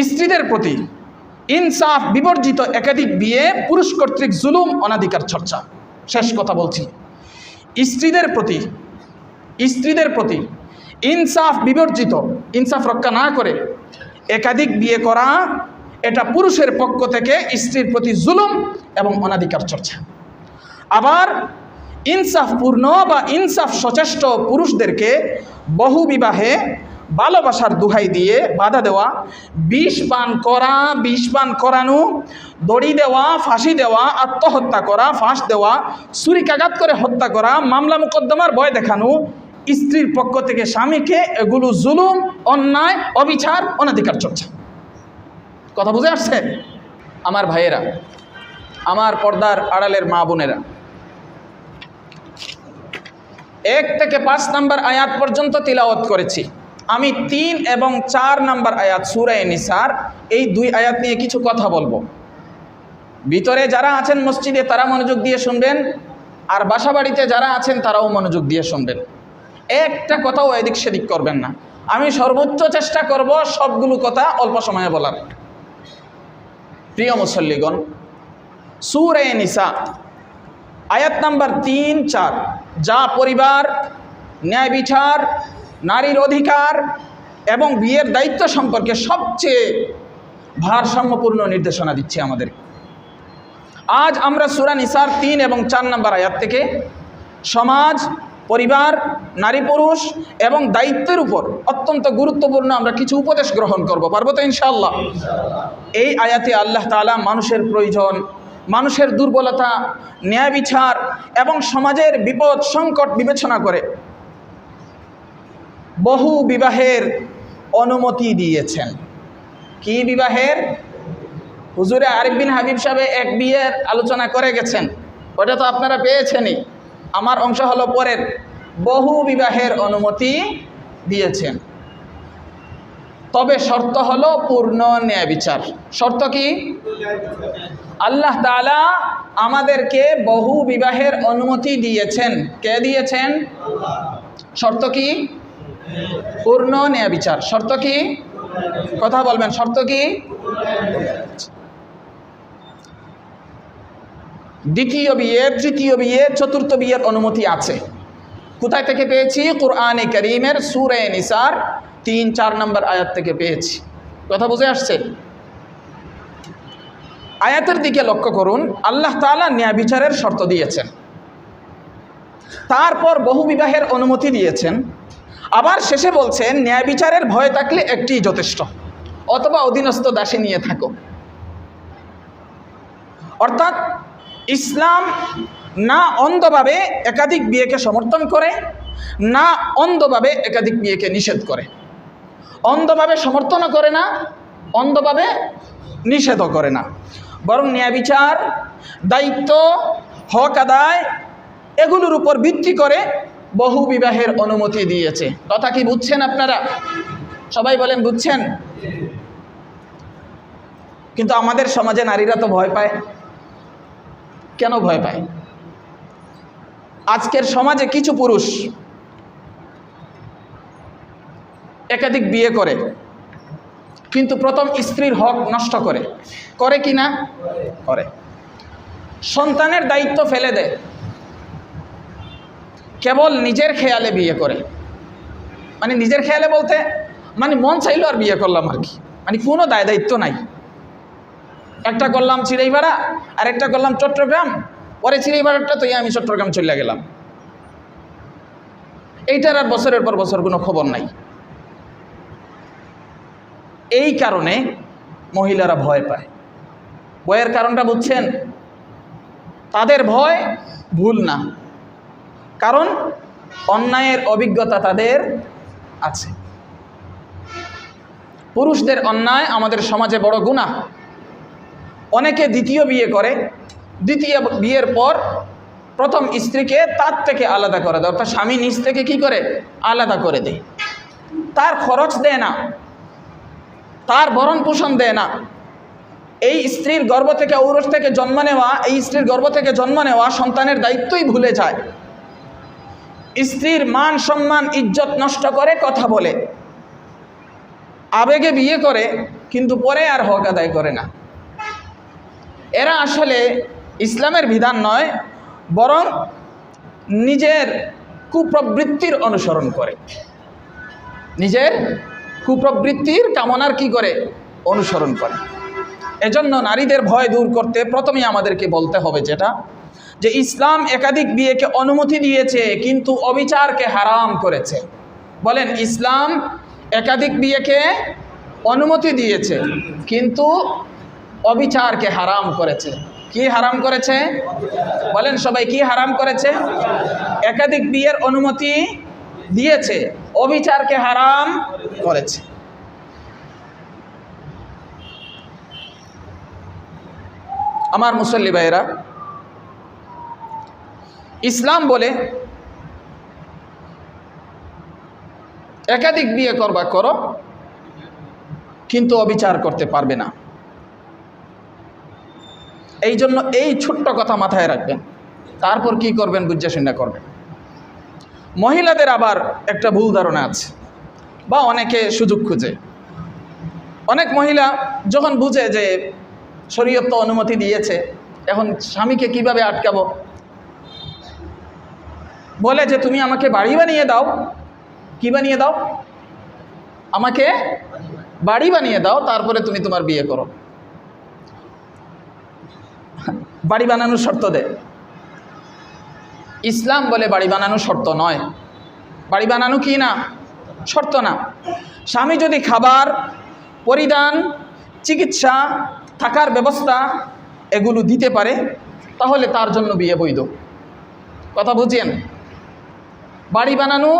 স্ত্রীদের প্রতি ইনসাফ বিবর্জিত একাধিক বিয়ে, পুরুষ কর্তৃক জুলুম, অনাধিকার চর্চা। শেষ কথা বলছি, স্ত্রীদের প্রতি ইনসাফ বিবর্জিত, ইনসাফ রক্ষা না করে একাধিক বিয়ে করা, এটা পুরুষের পক্ষ থেকে স্ত্রীর প্রতি জুলুম এবং অনাধিকার চর্চা। আবার ইনসাফপূর্ণ বা ইনসাফ সচেষ্ট পুরুষদেরকে বহু বিবাহে ভালোবাসার দুহাই দিয়ে বাধা দেওয়া, বিষ পান করানো, দড়ি দেওয়া, ফাঁসি দেওয়া, আত্মহত্যা করা, ফাঁস দেওয়া, ছুরিকাঘাত করে হত্যা করা, মামলা মোকদ্দমার ভয় দেখানো স্ত্রীর পক্ষ থেকে স্বামীকে, এগুলো জুলুম, অন্যায়, অবিচার, অনাধিকার চর্চা। কথা বুঝে আসছে? আমার ভাইয়েরা, আমার পর্দার আড়ালের মা বোনেরা, 1 থেকে 5 নম্বর আয়াত পর্যন্ত তিলাওয়াত করেছি। আমি 3 এবং 4 নম্বর আয়াত সূরা নিসার, এই 2 আয়াত নিয়ে কিছু কথা বলবো। ভিতরে যারা আছেন মসজিদে তারা মনোযোগ দিয়ে শুনবেন, আর বাসা বাড়িতে যারা আছেন তারাও মনোযোগ দিয়ে শুনবেন। একটা কথাও এদিক সেদিক করবেন না। আমি সর্বোচ্চ চেষ্টা করব সবগুলো কথা অল্প সময়ে বলার। প্রিয় মুসল্লিগণ, সূরা নিসা আয়াত নাম্বার 3, 4 যা পরিবার, ন্যায় বিচার, নারীর অধিকার এবং বিয়ের দায়িত্ব সম্পর্কে সবচেয়ে ভারসাম্যপূর্ণ নির্দেশনা দিচ্ছে আমাদের। আজ আমরা সূরা নিসার 3 এবং 4 নম্বর আয়াত থেকে সমাজ, পরিবার, নারী পুরুষ এবং দায়িত্বের উপর অত্যন্ত গুরুত্বপূর্ণ আমরা কিছু উপদেশ গ্রহণ করব। পারবো তো ইনশাআল্লাহ? এই আয়াতে আল্লাহ তাআলা মানুষের প্রয়োজন, মানুষের দুর্বলতা, ন্যায় বিচার এবং সমাজের বিপদ সংকট বিবেচনা করে বহু বিবাহের অনুমতি দিয়েছেন। কি বিবাহের? হুজুরে আরিফ বিন হাবিব সাহেব এক বিয়ের আলোচনা করে গেছেন, ওটা তো আপনারা পেয়েছেনই। আমার অংশ হলো পরের, বহু বিবাহের অনুমতি দিয়েছেন, তবে শর্ত হলো পূর্ণ ন্যায় বিচার। শর্ত কি? আল্লাহ তাআলা আমাদেরকে বহু বিবাহের অনুমতি দিয়েছেন। কে দিয়েছেন? শর্ত কি? পূর্ণ ন্যায় বিচার। শর্ত কি? কথা বলবেন, শর্ত কি? দ্বিতীয় বিয়ে, তৃতীয় বিয়ে, চতুর্থ বিয়ের অনুমতি আছে। কোথায় থেকে পেয়েছি? কুরআনে কারীমের সূরা নিসার 3-4 নম্বর আয়াত থেকে পেয়েছি। কথা বুঝে আসছে? আয়াতের দিকে লক্ষ্য করুন, আল্লাহ তাআলা ন্যায় বিচারের শর্ত দিয়েছেন, তারপর বহু বিবাহের অনুমতি দিয়েছেন, আবার শেষে বলছেন ন্যায় বিচারের ভয় থাকলে একটি যথেষ্ট, অথবা অধীনস্থ দাসী নিয়ে থাকো। অর্থাৎ ইসলাম না অন্ধভাবে একাধিক বিয়েকে সমর্থন করে, না অন্ধভাবে একাধিক বিয়েকে নিষেধ করে। অন্ধভাবে সমর্থনও করে না, অন্ধভাবে নিষেধও করে না, বরং ন্যায় বিচার, দায়িত্ব, হক আদায় এগুলোর উপর ভিত্তি করে বহু বিবাহের অনুমতি দিয়েছে। কথা কি বুঝছেন আপনারা? সবাই বলেন বুঝছেন? কিন্তু আমাদের সমাজে নারীরা তো ভয় পায়। কেন ভয় পায়? আজকের সমাজে কিছু পুরুষ একাধিক বিয়ে করে, কিন্তু প্রথম স্ত্রীর হক নষ্ট করে। করে কি না? করে। সন্তানের দায়িত্ব ফেলে দেয়, কেবল নিজের খেয়ালে বিয়ে করে। মানে নিজের খেয়ালে বলতে মানে মন চাইলো আর বিয়ে করলাম আর কি, মানে কোনো দায় দায়িত্ব নাই। একটা করলাম চিড়াইপাড়া, আর একটা করলাম চট্টগ্রাম, পরে চিড়াইপাড়াটা তো আমি চট্টগ্রাম চলে গেলাম। এইটার আর বছরের পর বছর কোনো খবর নাই। এই কারণে মহিলারা ভয় পায়। ভয়ের কারণটা বুঝছেন? তাদের ভয় ভুল না, কারণ অন্যায়ের অভিজ্ঞতা তাদের আছে। পুরুষদের অন্যায় আমাদের সমাজে বড় গুনাহ। অনেকে দ্বিতীয় বিয়ে করে, দ্বিতীয় বিয়ের পর প্রথম স্ত্রীকে তার থেকে আলাদা করে দেয়, অর্থাৎ স্বামী নিজ থেকে কি করে? আলাদা করে দেয়। তার খরচ দেয় না, তার ভরণ পোষণ দেয় না। এই স্ত্রীর গর্ভ থেকে, ঔরস থেকে জন্ম নেওয়া, এই স্ত্রীর গর্ভ থেকে জন্ম নেওয়া সন্তানের দায়িত্বই ভুলে যায়। স্ত্রীর মান সম্মান ইজ্জত নষ্ট করে কথা বলে, আবেগে বিয়ে করে, কিন্তু পরে আর হক আদায় করে না। এরা আসলে ইসলামের বিধান নয়, বরং নিজের কুপ্রবৃত্তির অনুসরণ করে, নিজের কুপ্রবৃত্তির কামনার কি করে অনুসরণ করে। এজন্য নারীদের ভয় দূর করতে প্রথমেই আমাদেরকে বলতে হবে যেটা, যে ইসলাম একাধিক বিয়েকে অনুমতি দিয়েছে কিন্তু অবিচারকে হারাম করেছে। বলেন, ইসলাম একাধিক বিয়েকে অনুমতি দিয়েছে কিন্তু অবিচারকে হারাম করেছে। কি হারাম করেছে? বলেন সবাই, কি হারাম করেছে? একাধিক বিয়ের অনুমতি দিয়েছে, অবিচারকে হারাম করেছে। আমার মুসল্লি ভাইয়েরা, ইসলাম বলে একাধিক বিয়ে করবা করো, কিন্তু অবিচার করতে পারবে না। এই জন্য এই ছোট্ট কথা মাথায় রাখবেন, তারপর কি করবেন বুঝে শুনে করবেন। মহিলাদের আবার একটা ভুল ধারণা আছে, বা অনেকে সুযোগ খুঁজে। অনেক মহিলা যখন বুঝে যে শরীয়ত তো অনুমতি দিয়েছে, এখন স্বামীকে কিভাবে আটকাবো, বলে যে তুমি আমাকে বাড়ি বানিয়ে দাও। কি বানিয়ে দাও? আমাকে বাড়ি বানিয়ে দাও, তারপরে তুমি তোমার বিয়ে করো। বাড়ি বানানোর শর্ত দেয়। ইসলাম বলে বাড়ি বানানো শর্ত নয়। বাড়ি বানানো কি না? শর্ত না। স্বামী যদি খাবার, পরিধান, চিকিৎসা, থাকার ব্যবস্থা এগুলো দিতে পারে, তাহলে তার জন্য বিয়ে বৈধ। কথা বুঝেন? বাড়ি বানানো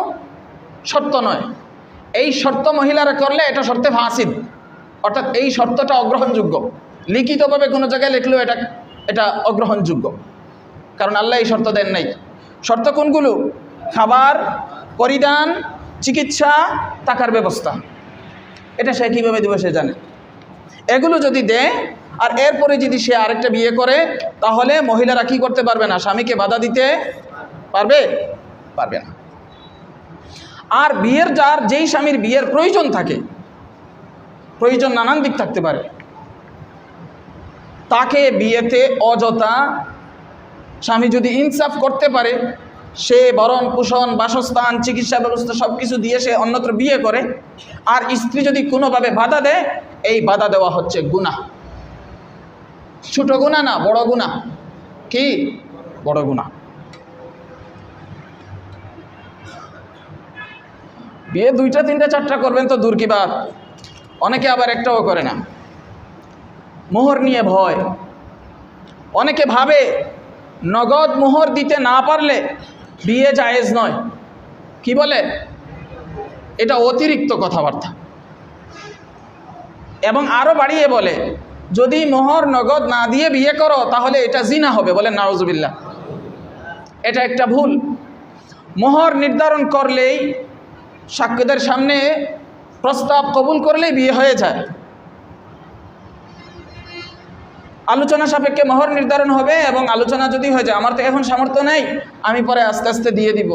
শর্ত নয়। এই শর্ত মহিলারা করলে এটা শর্তে ফাসিদ, অর্থাৎ এই শর্তটা অগ্রহণযোগ্য। লিখিতভাবে কোনো জায়গায় লিখলেও এটা অগ্রহণযোগ্য, কারণ আল্লাহ এই শর্ত দেন নাই। শর্ত কোনগুলো? খাবার, পরিধান, চিকিৎসা, থাকার ব্যবস্থা। এটা সে কীভাবে দেবে সে জানে। এগুলো যদি দেয় আর এরপরে যদি সে আরেকটা বিয়ে করে, তাহলে মহিলারা কি করতে পারবে না? স্বামীকে বাধা দিতে পারবে? পারবে না। আর বিয়ের যেই স্বামীর বিয়ের প্রয়োজন থাকে, প্রয়োজন নানান দিক থাকতে পারে, তাকে বিয়েতে অযথা স্বামী যদি ইনসাফ করতে পারে, সে ভরণ পোষণ, বাসস্থান, চিকিৎসা ব্যবস্থা সব কিছু দিয়ে সে অন্যত্র বিয়ে করে, আর স্ত্রী যদি কোনোভাবে বাধা দেয়, এই বাধা দেওয়া হচ্ছে গুনাহ। ছোট গুনাহ না, বড় গুনাহ। কি? বড় গুনাহ। বিয়ে 2টা 3টা 4টা করবেন তো দূর কি বাত, অনেকে আবার একটাও করে না। মোহর নিয়ে ভয়। অনেকে ভাবে নগদ মোহর দিতে না পারলে বিয়ে জায়েজ নয়। কি বলে? এটা অতিরিক্ত কথাবার্তা। এবং আরও বাড়িয়ে বলে, যদি মোহর নগদ না দিয়ে বিয়ে করো তাহলে এটা জিনা হবে। বলেন নাউজুবিল্লাহ। এটা একটা ভুল। মোহর নির্ধারণ করলেই, সাক্ষীদের সামনে প্রস্তাব কবুল করলেই বিয়ে হয়ে যায়। আলোচনা সাপেক্ষে মোহর নির্ধারণ হবে, এবং আলোচনা যদি হয়ে যায়, আমার তো এখন সামর্থ্য নেই, আমি পরে আস্তে আস্তে দিয়ে দিব,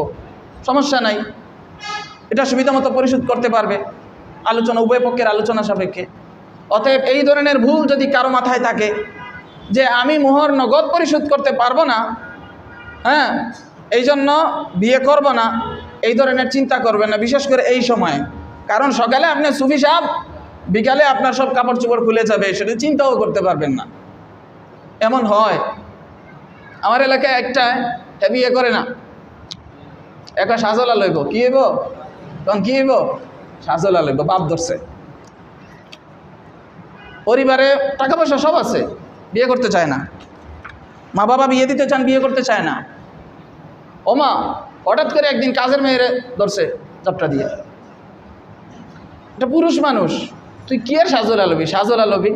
সমস্যা নাই, এটা সুবিধা মতো পরিশোধ করতে পারবে। আলোচনা, উভয় পক্ষের আলোচনা সাপেক্ষে। অতএব এই ধরনের ভুল যদি কারো মাথায় থাকে যে আমি মোহর নগদ পরিশোধ করতে পারবো না, হ্যাঁ, এই জন্য বিয়ে করব না, এই ধরনের চিন্তা করবেন না, বিশেষ করে এই সময়ে। কারণ সকালে আপনি সুফি সাহেব, বিকালে আপনার সব কাপড় চোপড় খুলে যাবে, সেটা চিন্তাও করতে পারবেন না। এমন হয়। আমার এলাকায় একটা বিয়ে করে না, একটা সাজলা লইব। কি হইব? তখন কি হইব? সাজলা লইব। বাপ ধরছে, পরিবারে টাকা পয়সা সব আছে, বিয়ে করতে চায় না। মা বাবা বিয়ে দিতে চান, বিয়ে করতে চায় না। ও মা, হঠাৎ করে একদিন কাজের মেয়েরে ধরছে চাপটা দিয়ে। এটা পুরুষ মানুষ, তুই কি আর সাজলা লবি? সাজলা লবি।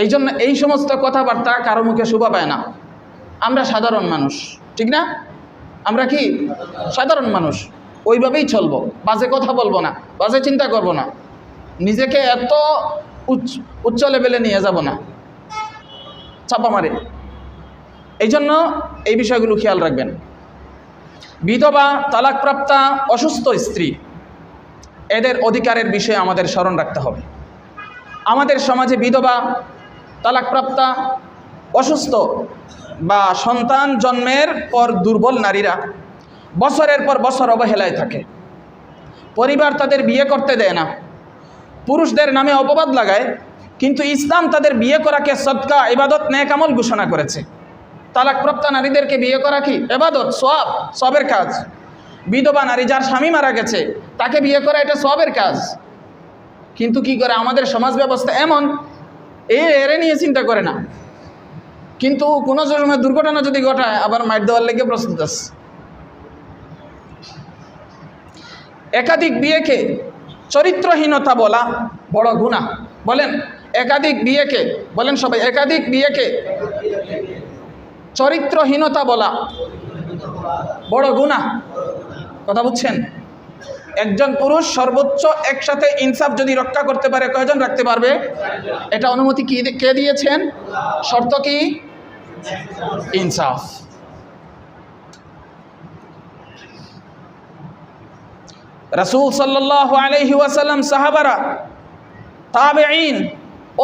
এই জন্য এই সমস্ত কথাবার্তা কারো মুখে শোভা পায় না। আমরা সাধারণ মানুষ, ঠিক না? আমরা কি সাধারণ মানুষ, ওইভাবেই চলবো। বাজে কথা বলবো না, বাজে চিন্তা করব না, নিজেকে এত উচ্চ লেভেলে নিয়ে যাব না, চাপা মারে। এই জন্য এই বিষয়গুলো খেয়াল রাখবেন। বিধবা, তালাকপ্রাপ্তা, অসুস্থ স্ত্রী, এদের অধিকারের বিষয়ে আমাদের স্মরণ রাখতে হবে। আমাদের সমাজে বিধবা, তালাকপ্রাপ্তা, অসুস্থ বা সন্তান জন্মের পর দুর্বল নারীরা বছরের পর বছর অবহেলায় থাকে। পরিবার তাদের বিয়ে করতে দেয় না, পুরুষদের নামে অপবাদ লাগায়, কিন্তু ইসলাম তাদের বিয়ে করাকে সদকা, ইবাদত, নেক আমল ঘোষণা করেছে। তালাকপ্রাপ্তা নারীদেরকে বিয়ে করা কি ইবাদত, সওয়াব, সবের কাজ। বিধবা নারী যার স্বামী মারা গেছে তাকে বিয়ে করা এটা সবের কাজ। কিন্তু কি করে আমাদের সমাজ ব্যবস্থা এমন, এরে নিয়ে চিন্তা করে না, কিন্তু কোনো সময় দুর্ঘটনা যদি ঘটায় আবার মাইর দেওয়ার লেগে প্রস্তুত আছে। একাধিক বিয়েকে চরিত্রহীনতা বলা বড় গুনাহ। বলেন একাধিক বিয়েকে, বলেন সবাই, একাধিক বিয়েকে চরিত্রহীনতা বলা বড় গুনাহ। কথা বুঝছেন? একজন পুরুষ সর্বোচ্চ একসাথে ইনসাফ যদি রক্ষা করতে পারে, কয়জন রাখতে পারবে? এটা অনুমতি কে দিয়েছেন? শর্ত কি? ইনসাফ। রাসূল সাল্লাল্লাহু আলাইহি ওয়াসাল্লাম, সাহাবারা, তাবেঈন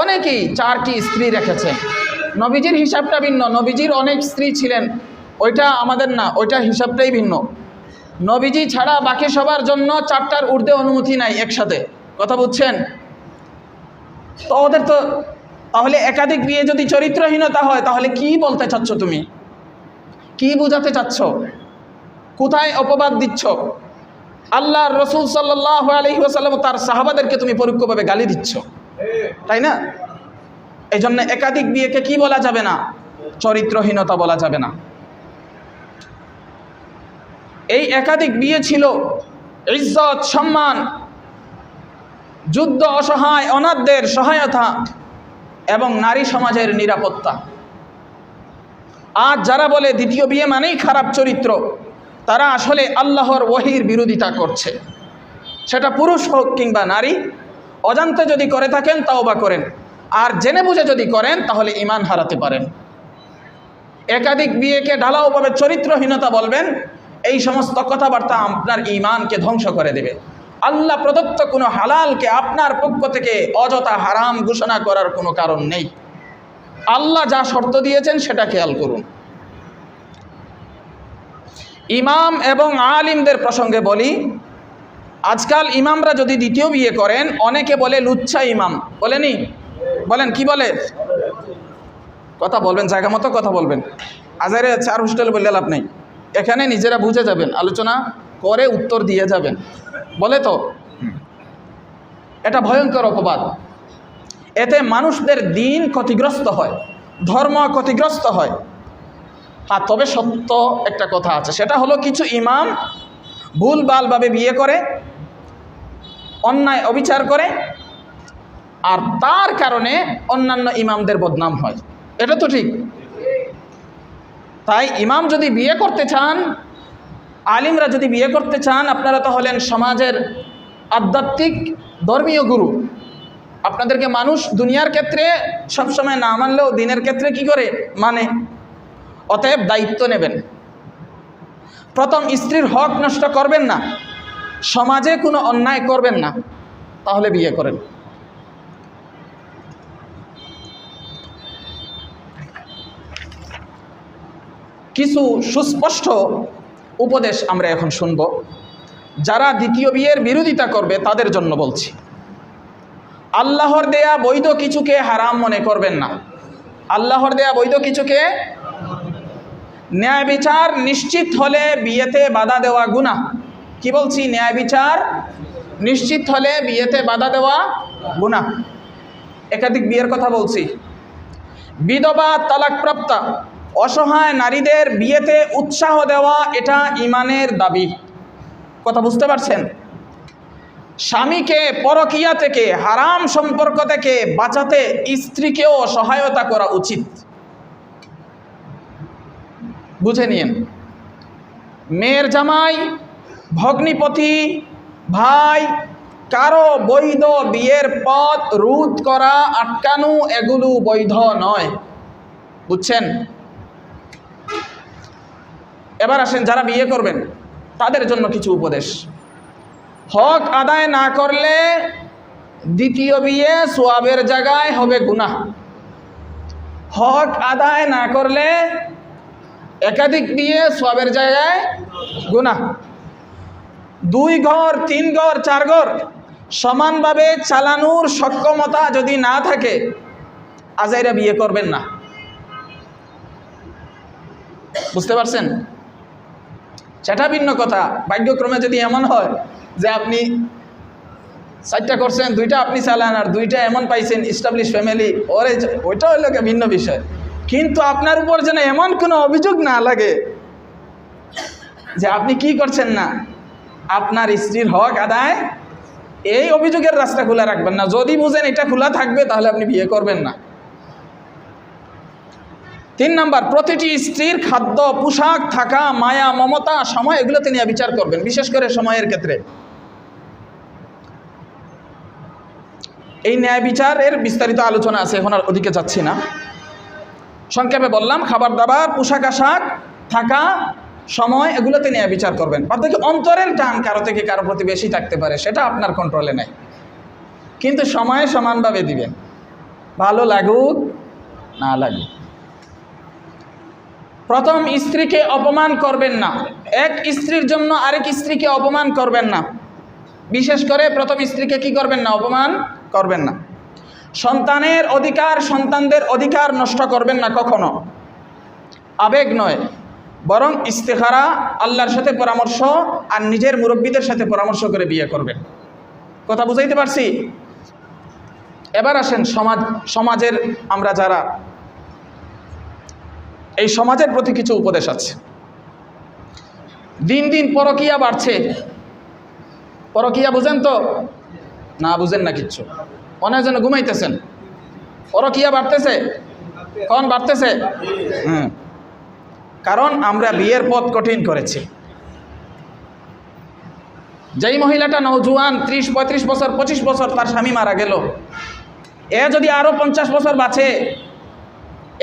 অনেকেই 4টি স্ত্রী রেখেছে। নবীজির হিসাবটা ভিন্ন, নবীজির অনেক স্ত্রী ছিলেন, ওইটা আমাদের না, ওইটা হিসাবটাই ভিন্ন। নবীজি ছাড়া বাকি সবার জন্য 4টার ঊর্ধ্বে অনুমতি নাই একসাথে। কথা বুঝছেন? তো ওদের তো তাহলে একাধিক বিয়ে যদি চরিত্রহীনতা হয়, তাহলে কি বলতে চাচ্ছ তুমি? কি বুঝাতে চাচ্ছ? কোথায় অপবাদ দিচ্ছ? আল্লাহর রাসূল সাল্লাল্লাহু আলাইহি ওয়াসাল্লাম তার সাহাবাদেরকে তুমি পরোক্ষভাবে গালি দিচ্ছ, তাই না? এই জন্য একাধিক বিয়েকে কি বলা যাবে না? চরিত্রহীনতা বলা যাবে না। এই একাধিক বিয়ে ছিল ইজ্জত, সম্মান, যুদ্ধ, অসহায় অনাথদের সহায়তা এবং নারী সমাজের নিরাপত্তা। আজ যারা বলে দ্বিতীয় বিয়ে মানেই খারাপ চরিত্র, তারা আসলে আল্লাহর ওহীর বিরোধিতা করছে। সেটা পুরুষ হোক কিংবা নারী, অজান্তে যদি করে থাকেন তাওবা করেন, আর জেনে বুঝে যদি করেন তাহলে ঈমান হারাতে পারেন। একাধিক বিয়েকে ঢালাওভাবে চরিত্রহীনতা বলবেন, এই সমস্ত কথাবার্তা আপনার ঈমানকে ধ্বংস করে দেবে। আল্লাহ প্রদত্ত কোনো হালালকে আপনার পক্ষ থেকে অযথা হারাম ঘোষণা করার কোনো কারণ নেই। আল্লাহ যা শর্ত দিয়েছেন সেটা খেয়াল করুন। ইমাম এবং আলিমদের প্রসঙ্গে বলি, আজকাল ইমামরা যদি দ্বিতীয় বিয়ে করেন, অনেকে বলে লুচ্ছা ইমাম। বলেনি? বলেন কি বলে? কথা বলবেন, জায়গা মতো কথা বলবেন। আজারে 4 হোস্টেল বললে লাভ নেই, এখানে নিজেরা বুঝে যাবেন, আলোচনা করে উত্তর দিয়ে যাবেন। বলে তো এটা ভয়ঙ্কর অপবাদ। এতে মানুষদের দিন ক্ষতিগ্রস্ত হয়, ধর্ম ক্ষতিগ্রস্ত হয়। হ্যাঁ, তবে সত্য একটা কথা আছে, সেটা হলো কিছু ইমাম ভুলভালভাবে বিয়ে করে, অন্যায় অবিচার করে, আর তার কারণে অন্যান্য ইমামদের বদনাম হয়। এটা তো ঠিক। তাই ইমাম যদি বিয়ে করতে চান, আলিমরা যদি বিয়ে করতে চান, আপনারা তো হলেন সমাজের আধ্যাত্মিক ধর্মীয় গুরু। আপনাদেরকে মানুষ দুনিয়ার ক্ষেত্রে সবসময় না মানলেও দিনের ক্ষেত্রে কি করে মানে। অতএব দায়িত্ব নেবেন। প্রথম স্ত্রীর হক নষ্ট করবেন না, সমাজে কোনো অন্যায় করবেন না, তাহলে বিয়ে করেন। কিছু সুস্পষ্ট উপদেশ আমরা এখন শুনব। যারা দ্বিতীয় বিয়ের বিরোধিতা করবে তাদের জন্য বলছি, আল্লাহর দেয়া বৈধ কিছুকে হারাম মনে করবেন না। আল্লাহর দেয়া বৈধ কিছুকে, ন্যায় বিচার নিশ্চিত হলে বিয়েতে বাধা দেওয়া গুনাহ। কি বলছি? ন্যায় বিচার নিশ্চিত হলে বিয়েতে বাধা দেওয়া গুনাহ। একাধিক বিয়ের কথা বলছি। বিধবা, তালাকপ্রাপ্তা, অসহায় নারীদের বিয়েতে উৎসাহ দেওয়া এটা ঈমানের দাবি। কথা বুঝতে পারছেন? স্বামীকে পরকীয়া থেকে, হারাম সম্পর্ক থেকে বাঁচাতে স্ত্রীকেও সহায়তা করা উচিত। বুঝে নিন। মেয়ের জামাই, ভগ্নিপতি, ভাই কারো বৈধ বিয়ের পথ রোধ করা, আটকানো এগুলো বৈধ নয়। বুঝছেন? এবার আসেন যারা বিয়ে করবেন তাদের জন্য কিছু উপদেশ। হক আদায় না করলে দ্বিতীয় বিয়ে সোয়াবের জায়গায় হবে গুনাহ। হক আদায় না করলে একাধিক বিয়ে সোয়াবের জায়গায় গুনাহ। 2 ঘর 3 ঘর 4 ঘর সমানভাবে চালানোর সক্ষমতা যদি না থাকে আজাইরা বিয়ে করবেন না। বুঝতে পারছেন? সেটা ভিন্ন কথা। ভাগ্যক্রমে যদি এমন হয় যে আপনি 4টা করছেন, 2টা আপনি চালান আর 2টা এমন পাইছেন এস্টাবলিশ ফ্যামিলি, ওইটা হইল ভিন্ন বিষয়। কিন্তু আপনার উপর যেন এমন কোনো অভিযোগ না লাগে যে আপনি কি করছেন না, আপনার স্ত্রীর হক আদায়, এই অভিযোগের রাস্তা খোলা রাখবেন না। যদি বুঝেন এটা খোলা থাকবে তাহলে আপনি বিয়ে করবেন না। 3 নাম্বার, প্রতিটি স্ত্রীর খাদ্য, পোশাক, থাকা, মায়া, মমতা, সময় এগুলোতে নিয়ে বিচার করবেন, বিশেষ করে সময়ের ক্ষেত্রে। এই ন্যায় বিচারের বিস্তারিত আলোচনা আছে, এখন আর ওদিকে যাচ্ছি না। সংক্ষেপে বললাম, খাবার দাবার, পোশাক আশাক, থাকা, সময় এগুলোতে নিয়ে বিচার করবেন। বাকি অন্তরের টান কারো থেকে কারো প্রতি বেশি থাকতে পারে, সেটা আপনার কন্ট্রোলে নেই, কিন্তু সময়ে সমানভাবে দিবেন, ভালো লাগুক না লাগুক। প্রথম স্ত্রীকে অপমান করবেন না। এক স্ত্রীর জন্য আরেক স্ত্রীকে অপমান করবেন না। বিশেষ করে প্রথম স্ত্রীকে কি করবেন না? অপমান করবেন না। সন্তানের অধিকার, সন্তানদের অধিকার নষ্ট করবেন না কখনো। আবেগ নয়, বরং ইস্তেখারা, আল্লাহর সাথে পরামর্শ আর নিজের মুরব্বীদের সাথে পরামর্শ করে বিয়ে করবেন। কথা বুঝাইতে পারছি? এবার আসেন সমাজের আমরা যারা, এই সমাজের প্রতি কিছু উপদেশ আছে। দিন দিন পরকীয়া বাড়ছে। পরকীয়া বুঝেন তো? না বুঝেন না কিচ্ছু, অনেক জন ঘুমাইতেছেন। পরকীয়া বাড়তেছে, কোন বাড়তেছে? কারণ আমরা বিয়ের পথ কঠিন করেছি। যেই মহিলাটা নওজোয়ান, 30-35 বছর, 25 বছর তার স্বামী মারা গেল, এ যদি আরো 50 বছর বাঁচে,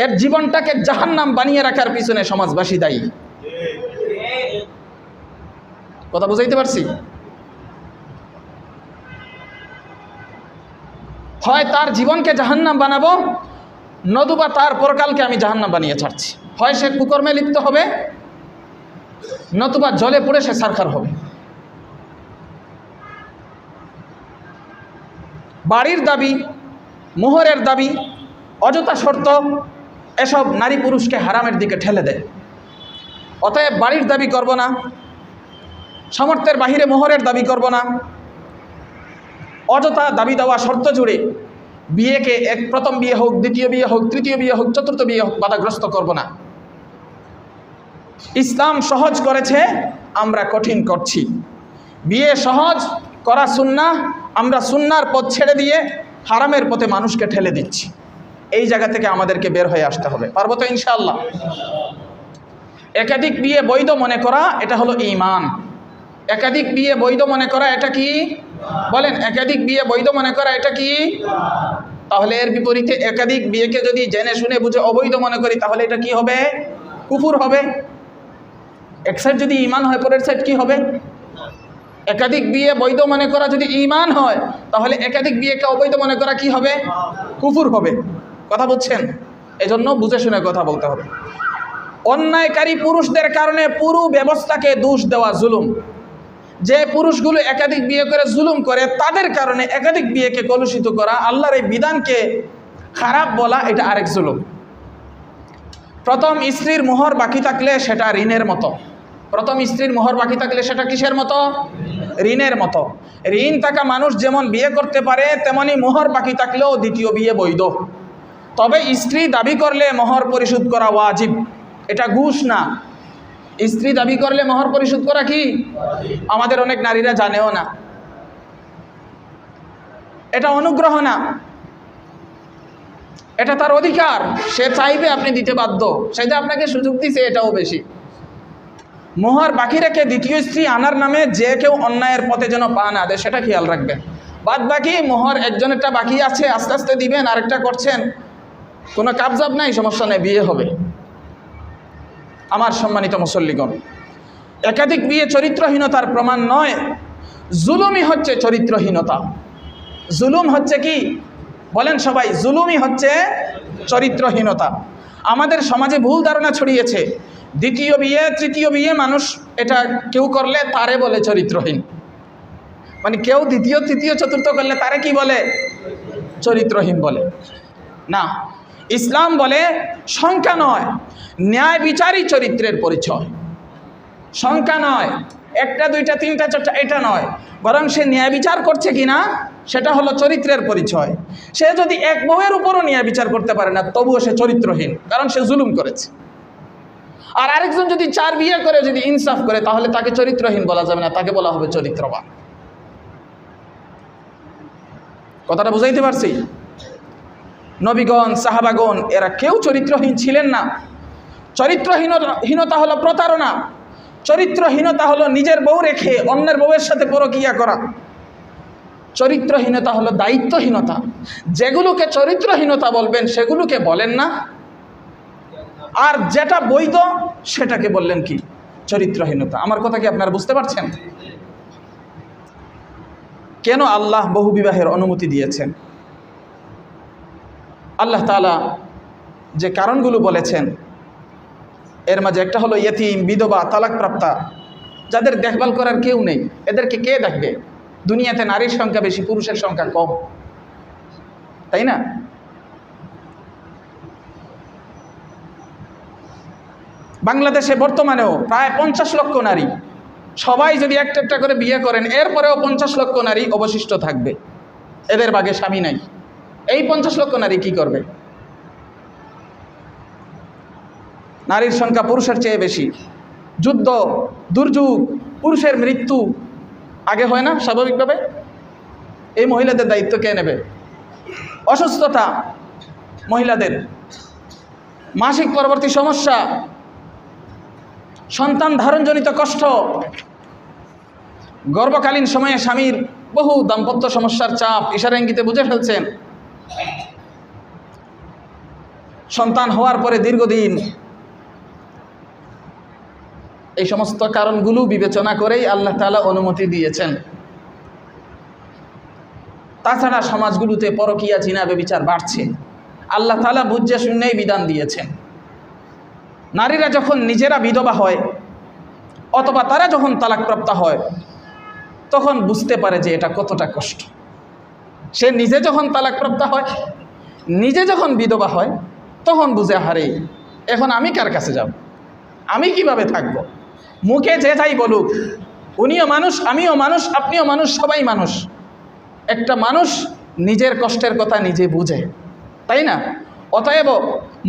এর জীবনটাকে জাহান্নাম বানিয়ে রাখার পিছনে সমাজবাসী দায়ী। কথা বুঝাইতে পারছি? হয় তার জীবনকে জাহান্নাম বানাবো, নতুবা তার পরকালকে আমি জাহান্নাম বানিয়ে ছাড়ছি। হয় সে কুকর্মে লিপ্ত হবে, নতুবা জলে পড়ে সে সারখার হবে। বাড়ির দাবি, মোহরের দাবি, অযথা শর্ত, এসব নারী পুরুষকে হারামের দিকে ঠেলে দেয়। অতএব বাড়ির দাবি করব না, সামর্থ্যের বাহিরে মোহরের দাবি করব না, অযথা দাবি দেওয়া শর্ত জুড়ে বিয়েকে প্রথম বিয়ে হোক, দ্বিতীয় বিয়ে হোক, তৃতীয় বিয়ে হোক, চতুর্থ বিয়ে হোক, বাধাগ্রস্ত করব না। ইসলাম সহজ করেছে, আমরা কঠিন করছি। বিয়ে সহজ করা সুন্নাহ, আমরা সুন্নাহর পথ ছেড়ে দিয়ে হারামের পথে মানুষকে ঠেলে দিচ্ছি। এই জায়গা থেকে আমাদেরকে বের হয়ে আসতে হবে। পারবো তো ইনশাআল্লাহ? একাধিক বিয়ে বৈধ মনে করা, এটা হলো ঈমান। একাধিক বিয়ে বৈধ মনে করা, এটা কি বলেন? একাধিক বিয়ে বৈধ মনে করা, এটা কি? তাহলে এর বিপরীতে একাধিক বিয়েকে যদি জেনে শুনে বুঝে অবৈধ মনে করি, তাহলে এটা কি হবে? কুফর হবে। এক সাইড যদি ঈমান হয়, পরের সাইড কি হবে? একাধিক বিয়ে বৈধ মনে করা যদি ঈমান হয়, তাহলে একাধিক বিয়েকে অবৈধ মনে করা কি হবে? কুফর হবে। কথা বুঝছেন? এজন্য বুঝে শুনে কথা বলতে হবে। অন্যায়কারী পুরুষদের কারণে পুরো ব্যবস্থাকে দোষ দেওয়া জুলুম। যে পুরুষগুলো একাধিক বিয়ে করে জুলুম করে, তাদের কারণে একাধিক বিয়েকে কলুষিত করা, আল্লাহর এই বিধানকে খারাপ বলা, এটা আরেক জুলুম। প্রথম স্ত্রীর মোহর বাকি থাকলে সেটা ঋণের মতো। প্রথম স্ত্রীর মোহর বাকি থাকলে সেটা কিসের মতো? ঋণের মতো। ঋণ থাকা মানুষ যেমন বিয়ে করতে পারে, তেমনি মোহর বাকি থাকলেও দ্বিতীয় বিয়ে বৈধ। তবে স্ত্রী দাবি করলে মোহর পরিশোধ করা ওয়াজিব, এটা ঘুষ না। স্ত্রী দাবি করলে মোহর পরিশোধ করা কি? আমাদের অনেক নারীরা জানেও না, এটা অনুগ্রহ না, এটা তার অধিকার। সে চাইবে, আপনি দিতে বাধ্য। সে যে আপনাকে সুযোগ দিছে, এটাও বেশি। মোহর বাকি রেখে দ্বিতীয় স্ত্রী আনার নামে যে কেউ অন্যায়ের পথে যেন পা না দেয়, সেটা খেয়াল রাখবেন। বাদ বাকি মোহর একজনেরটা বাকি আছে, আস্তে আস্তে দিবেন, আরেকটা করছেন, কোনো কাবজাব নাই, সমস্যা নেই, বিয়ে হবে। আমার সম্মানিত মুসল্লিগণ, একাধিক বিয়ে চরিত্রহীনতার প্রমাণ নয়, জুলুমই হচ্ছে চরিত্রহীনতা। জুলুম হচ্ছে কি বলেন সবাই? জুলুমই হচ্ছে চরিত্রহীনতা। আমাদের সমাজে ভুল ধারণা ছড়িয়েছে, দ্বিতীয় বিয়ে তৃতীয় বিয়ে মানুষ এটা কেউ করলে তারে বলে চরিত্রহীন। মানে কেউ দ্বিতীয় তৃতীয় চতুর্থ করলে তারে কি বলে? চরিত্রহীন বলে। না, ইসলাম বলে সংখ্যা নয়, ন্যায় বিচারই চরিত্রের পরিচয়। সংখ্যা নয়, একটা দুইটা তিনটা চারটা, এটা নয়, বরং সে ন্যায় বিচার করছে কিনা সেটা হলো চরিত্রের পরিচয়। সে যদি এক বউয়ের উপরও ন্যায় বিচার করতে পারে না, তবুও সে চরিত্রহীন, কারণ সে জুলুম করেছে। আর আরেকজন যদি 4 বিয়ে করে যদি ইনসাফ করে, তাহলে তাকে চরিত্রহীন বলা যাবে না, তাকে বলা হবে চরিত্রবান। কথাটা বুঝাইতে পারছি? নবীগণ, সাহাবাগণ এরা কেউ চরিত্রহীন ছিলেন না। চরিত্রহীনতা হলো প্রতারণা, চরিত্রহীনতা হলো নিজের বউ রেখে অন্যের বউয়ের সাথে পরকীয়া করা, চরিত্রহীনতা হলো দায়িত্বহীনতা। যেগুলোকে চরিত্রহীনতা বলবেন সেগুলোকে বলেন না, আর যেটা বৈধ সেটাকে বললেন কি? চরিত্রহীনতা। আমার কথা কি আপনারা বুঝতে পারছেন? কেন আল্লাহ বহু বিবাহের অনুমতি দিয়েছেন? আল্লাহ তাআলা যে কারণগুলো বলেছেন এর মাঝে একটা হলো ইয়েতিম, বিধবা, তালাকপ্রাপ্তা, যাদের দেখভাল করার কেউ নেই, এদেরকে কে দেখবে? দুনিয়াতে নারীর সংখ্যা বেশি, পুরুষের সংখ্যা কম, তাই না? বাংলাদেশে বর্তমানেও প্রায় 50 লক্ষ নারী, সবাই যদি একটা একটা করে বিয়ে করেন, এরপরেও 50 লক্ষ নারী অবশিষ্ট থাকবে, এদের ভাগে স্বামী নাই। এই 50 লক্ষ নারী কি করবে? নারীর সংখ্যা পুরুষের চেয়ে বেশি। যুদ্ধ, দুর্যোগ, পুরুষের মৃত্যু আগে হয় না স্বাভাবিকভাবে? এই মহিলাদের দায়িত্ব কে নেবে? অসুস্থতা মহিলাদের, মাসিক পরবর্তী সমস্যা, সন্তান ধারণজনিত কষ্ট, গর্ভকালীন সময়ে স্বামীর বহু দাম্পত্য সমস্যার চাপ ইশারা ইঙ্গিতে বুঝে ফেলছেন। সন্তান হওয়ার পরে দীর্ঘদিন, এই সমস্ত কারণগুলো বিবেচনা করেই আল্লাহ তাআলা অনুমতি দিয়েছেন। তাছাড়া সমাজগুলোতে পরকীয়া, জিনা, ব্যভিচার বাড়ছে। আল্লাহ তাআলা বুঝে শুনেই বিধান দিয়েছেন। নারীরা যখন নিজেরা বিধবা হয় অথবা তারা যখন তালাকপ্রাপ্ত হয়, তখন বুঝতে পারে যে এটা কতটা কষ্ট। সে নিজে যখন তালাকপ্রাপ্ত হয়, নিজে যখন বিধবা হয়, তখন বুঝে, হারে এখন আমি কার কাছে যাব, আমি কিভাবে থাকব? মুখে যে যাই বলুক, উনিও মানুষ, আমিও মানুষ, আপনিও মানুষ, সবাই মানুষ। একটা মানুষ নিজের কষ্টের কথা নিজে বুঝে, তাই না? অতএব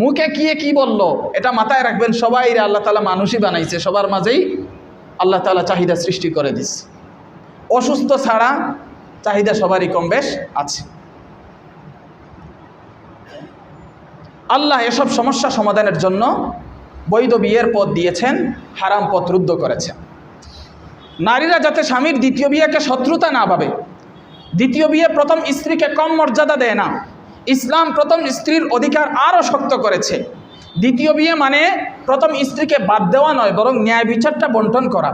মুখে কি বলল এটা মাথায় রাখবেন। সবাই আল্লাহ তাআলা মানুষই বানাইছে, সবার মাঝেই আল্লাহ তাআলা চাহিদা সৃষ্টি করে দিচ্ছে। অসুস্থ ছাড়া চাহিদা সবারই কম বেশ আছে। আল্লাহ এসব সমস্যা সমাধানের জন্য বৈধ বিয়ের পথ দিয়েছেন, হারাম পথ রুদ্ধ করেছেন। নারীরা যাতে স্বামীর দ্বিতীয় বিয়েকে শত্রুতা না ভাবে, দ্বিতীয় বিয়ে প্রথম স্ত্রীকে কম মর্যাদা দেয় না। ইসলাম প্রথম স্ত্রীর অধিকার আরও শক্ত করেছে। দ্বিতীয় বিয়ে মানে প্রথম স্ত্রীকে বাদ দেওয়া নয়, বরং ন্যায় বিচারটা বন্টন করা।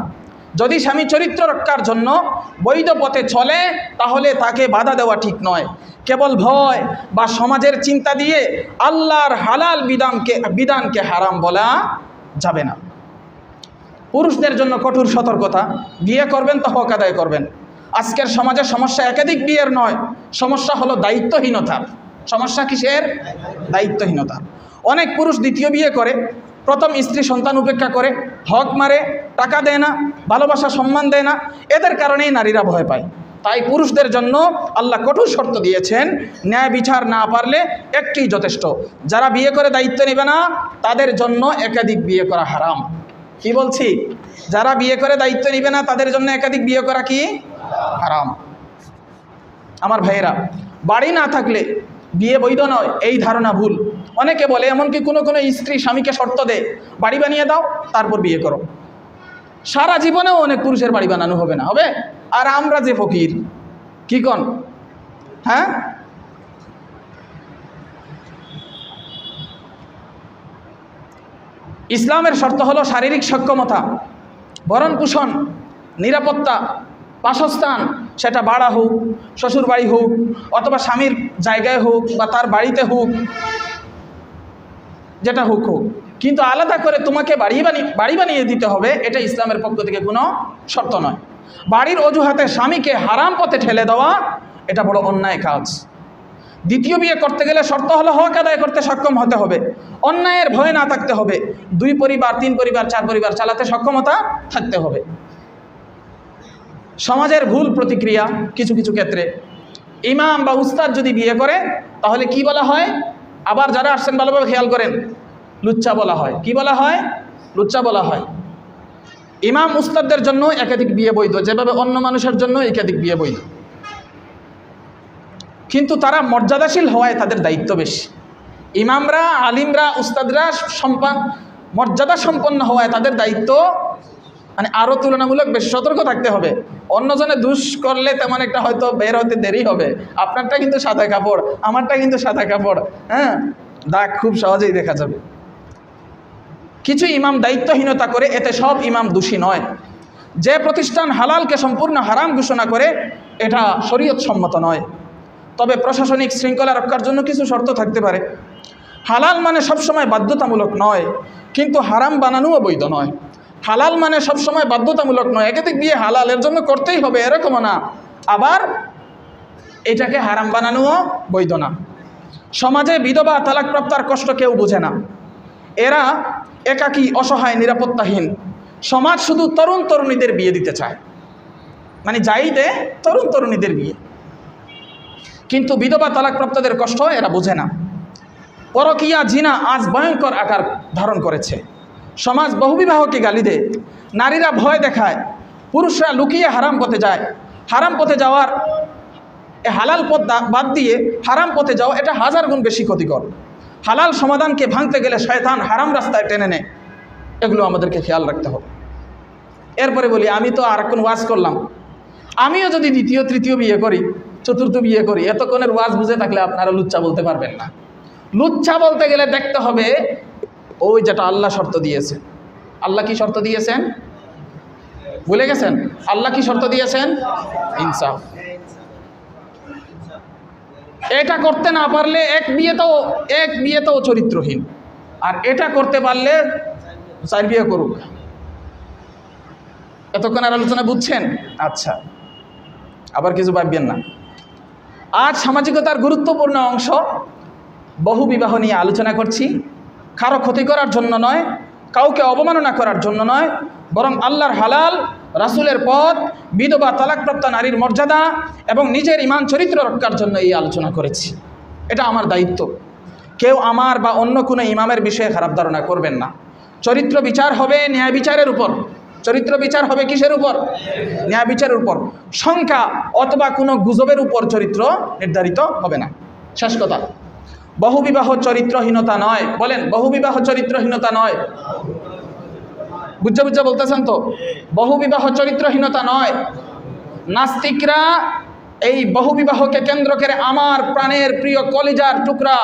যদি স্বামী চরিত্র রক্ষার জন্য বৈধ পথে চলে, তাহলে তাকে বাধা দেওয়া ঠিক নয়। কেবল ভয় বা সমাজের চিন্তা দিয়ে আল্লাহর হালাল বিধানকে হারাম বলা যাবে না। পুরুষদের জন্য কঠোর সতর্কতা, বিয়ে করবেন তো হক আদায় করবেন। আজকের সমাজের সমস্যা একাধিক বিয়ের নয়, সমস্যা হলো দায়িত্বহীনতার। সমস্যা কিসের? দায়িত্বহীনতা। অনেক পুরুষ দ্বিতীয় বিয়ে করে, প্রথম স্ত্রী সন্তান উপেক্ষা করে, হক মারে, টাকা দেয় না, ভালোবাসা সম্মান দেয় না। এদের কারণেই নারীরা ভয় পায়। তাই পুরুষদের জন্য আল্লাহ কঠোর শর্ত দিয়েছেন, ন্যায় বিচার না পারলে একটি যথেষ্ট। যারা বিয়ে করে দায়িত্ব নেবে না, তাদের জন্য একাধিক বিয়ে করা হারাম। কি বলছি? যারা বিয়ে করে দায়িত্ব নেবে না, তাদের জন্য একাধিক বিয়ে করা কি হারাম। আমার ভাইয়েরা, বাড়ি না থাকলে বিয়ে বৈধ নয়, এই ধারণা ভুল। অনেকে বলে, এমনকি কোনো স্ত্রী স্বামীকে শর্ত দেয়, বাড়ি বানিয়ে দাও তারপর বিয়ে করো। সারা জীবনেও অনেক পুরুষের বাড়ি বানানো হবে না, হবে? আর আমরা যে ফকির, কি কন? হ্যাঁ, ইসলামের শর্ত হলো শারীরিক সক্ষমতা, ভরণ পোষণ, নিরাপত্তা, বাসস্থান, সেটা ভাড়া হোক, শ্বশুর বাড়ি হোক, অথবা স্বামীর জায়গায় হোক, বা তার বাড়িতে হোক, যেটা হোক হোক, কিন্তু আলাদা করে তোমাকে বাড়ি বানিয়ে দিতে হবে, এটা ইসলামের পক্ষ থেকে কোনো শর্ত নয়। বাড়ির অজুহাতে স্বামীকে হারাম পথে ঠেলে দেওয়া এটা বড় অন্যায় কাজ। দ্বিতীয় বিয়ে করতে গেলে শর্ত হলো হক আদায় করতে সক্ষম হতে হবে, অন্যায়ের ভয় না থাকতে হবে, 2 পরিবার 3 পরিবার 4 পরিবার চালাতে সক্ষমতা থাকতে হবে। সমাজের ভুল প্রতিক্রিয়া কিছু কিছু ক্ষেত্রে, ইমাম বা উস্তাদ যদি বিয়ে করে তাহলে কি বলা হয়? আবার যারা আসছেন ভালোভাবে খেয়াল করেন, লুচ্চা বলা হয়। কি বলা হয়? লুচ্চা বলা হয়। ইমাম উস্তাদদের জন্য একাধিক বিয়ে বৈধ, যেভাবে অন্য মানুষের জন্য একাধিক বিয়ে বৈধ, কিন্তু তারা মর্যাদাশীল হওয়ায় তাদের দায়িত্ব বেশি। ইমামরা, আলিমরা, উস্তাদরা মর্যাদা সম্পন্ন হওয়ায় তাদের দায়িত্ব মানে আরও তুলনামূলক বেশি সতর্ক থাকতে হবে। অন্যজনে দুষ করলে তেমন একটা হয়তো বের হতে দেরি হবে, আপনারটা কিন্তু সাদা কাপড়, আমারটা কিন্তু সাদা কাপড়, হ্যাঁ, দাগ খুব সহজেই দেখা যাবে। কিছু ইমাম দায়িত্বহীনতা করে, এতে সব ইমাম দোষী নয়। যে প্রতিষ্ঠান হালালকে সম্পূর্ণ হারাম ঘোষণা করে এটা শরীয়ত সম্মত নয়। তবে প্রশাসনিক শৃঙ্খলা রক্ষার জন্য কিছু শর্ত থাকতে পারে। হালাল মানে সবসময় বাধ্যতামূলক নয়, কিন্তু হারাম বানানোও বৈধ নয়। হালাল মানে সবসময় বাধ্যতামূলক নয়, একাধিক বিয়ে হালাল এর জন্য করতেই হবে এরকমও না, আবার এটাকে হারাম বানানোও বৈধ না। সমাজে বিধবা তালাকপ্রাপ্তার কষ্ট কেউ বোঝে না, এরা একাকী, অসহায়, নিরাপত্তাহীন। সমাজ শুধু তরুণ তরুণীদের বিয়ে দিতে চায়, মানে যাই দেয় তরুণ তরুণীদের বিয়ে, কিন্তু বিধবা তালাকপ্রাপ্তদের কষ্ট এরা বোঝে না। পরকীয়া, জিনা আজ ভয়ঙ্কর আকার ধারণ করেছে। সমাজ বহুবিবাহকে গালি দেয়, নারীরা ভয় দেখায়, পুরুষরা লুকিয়ে হারাম পথে যায়। হারাম পথে যাওয়ার হালাল পথ বাদ দিয়ে হারাম পথে যাওয়া এটা 1000 গুণ বেশি ক্ষতিকর। হালাল সমাধানকে ভাঙতে গেলে শয়তান হারাম রাস্তায় টেনে নেয়, এগুলো আমাদেরকে খেয়াল রাখতে হবে। এরপরে বলি, আমি তো আর কোন ওয়াজ করলাম, আমিও যদি দ্বিতীয় তৃতীয় বিয়ে করি, চতুর্থ বিয়ে করি, এতক্ষণের ওয়াজ বুঝে থাকলে আপনারা লুচ্চা বলতে পারবেন না। লুচ্চা বলতে গেলে দেখতে হবে ওই যেটা আল্লাহ শর্ত দিয়েছে। আল্লাহ কি শর্ত দিয়েছেন ভুলে গেছেন? আল্লাহ কি শর্ত দিয়েছেন? ইনসাফ। এটা করতে না পারলে এক বিয়েতেও চরিত্রহীন, আর এটা করতে পারলে 4 বিয়ে করুক। এতক্ষণ আর আলোচনা বুঝছেন? আচ্ছা, আবার কিছু ভাববেন না। আজ সামাজিকতার গুরুত্বপূর্ণ অংশ বহু বিবাহ নিয়ে আলোচনা করছি। কারো ক্ষতি করার জন্য নয়, কাউকে অবমাননা করার জন্য নয়, বরং আল্লাহর হালাল, রাসূলের পথ, বিধবা তালাকপ্রাপ্ত নারীর মর্যাদা এবং নিজের ঈমান চরিত্র রক্ষার জন্য এই আলোচনা করেছি। এটা আমার দায়িত্ব। কেউ আমার বা অন্য কোনো ইমামের বিষয়ে খারাপ ধারণা করবেন না। চরিত্র বিচার হবে ন্যায় বিচারের উপর। চরিত্র বিচার হবে কিসের উপর? ন্যায় বিচারের উপর। সংখ্যা অথবা কোনো গুজবের উপর চরিত্র নির্ধারিত হবে না। শেষ কথা, বহুবিবাহ চরিত্রহীনতা নয়। বলেন, বহুবিবাহ চরিত্রহীনতা নয়। বুঝে বলতেছেন তো? বহুবিবাহ চরিত্রহীনতা নয়। নাস্তিকরা এই বহুবিবাহকে কেন্দ্র করে আমার প্রাণের প্রিয় কলিজার টুকরা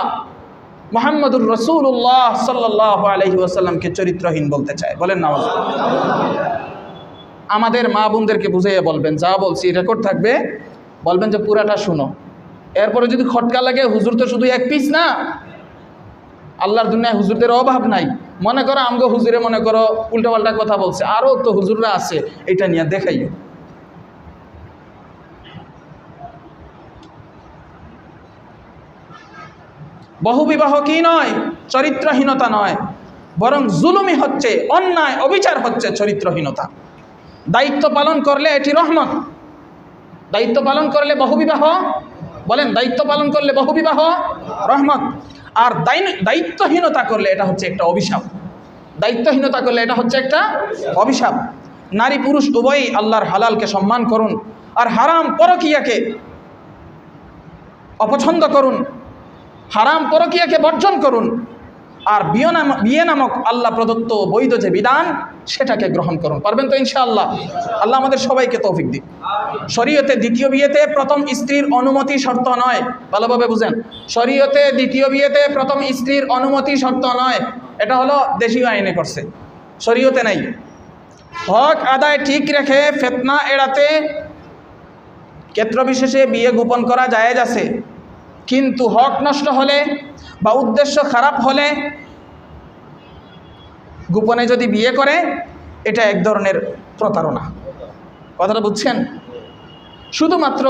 মুহাম্মদুর রাসূলুল্লাহ সাল্লাল্লাহু আলাইহি ওয়াসাল্লামকে চরিত্রহীন বলতে চায়। বলেন না? আমাদের মা বোনদেরকে বুঝিয়ে বলবেন, যা বলছি রেকর্ড থাকবে, বলবেন যে পুরাটা শুনো। এরপরে যদি খটকা লাগে, হুজুর তো শুধু এক পিস না, আল্লাহর দুনিয়ায় হুজুরদের অভাব নাই। মনে করো আমগো হুজুরে মনে করো উল্টাপাল্টা কথা বলছে, আরও তো হুজুররা আছে, এটা নিয়ে দেখাইও। বহুবিবাহ কি নয়? চরিত্রহীনতা নয়, বরং জুলুমি হচ্ছে, অন্যায় অবিচার হচ্ছে চরিত্রহীনতা। দায়িত্ব পালন করলে এটি রহমত। দায়িত্ব পালন করলে বহুবিবাহ, বলেন, দায়িত্ব পালন করলে বহুবিবাহ রহমত। আর দায়িত্বহীনতা করলে এটা হচ্ছে একটা অভিশাপ। দায়িত্বহীনতা করলে এটা হচ্ছে একটা অভিশাপ। নারী পুরুষ উভয়ই আল্লাহর হালালকে সম্মান করুন, আর হারাম পরকীয়াকে অপছন্দ করুন, হারাম পরকীয়াকে বর্জন করুন, আর বিয়ে নামক আল্লাহ প্রদত্ত বৈধ যে বিধান সেটাকে গ্রহণ করুন। পারবেন তো ইনশাআল্লাহ? আল্লাহ আমাদের সবাইকে তৌফিক দিন। শরীয়তে দ্বিতীয় বিয়েতে প্রথম স্ত্রীর অনুমতি শর্ত নয়। ভালোভাবে বুঝেন, শরীয়তে দ্বিতীয় বিয়েতে প্রথম স্ত্রীর অনুমতি শর্ত নয়। এটা হলো দেশীয় আইনে করছে, শরীয়তে নাই। হক আদায় ঠিক রেখে ফিতনা এড়াতে ক্ষেত্র বিশেষে বিয়ে গোপন করা জায়েজ আছে, কিন্তু হক নষ্ট হলে বা উদ্দেশ্য খারাপ হলে গোপনে যদি বিয়ে করে এটা এক ধরনের প্রতারণা। কথাটা বুঝছেন? শুধুমাত্র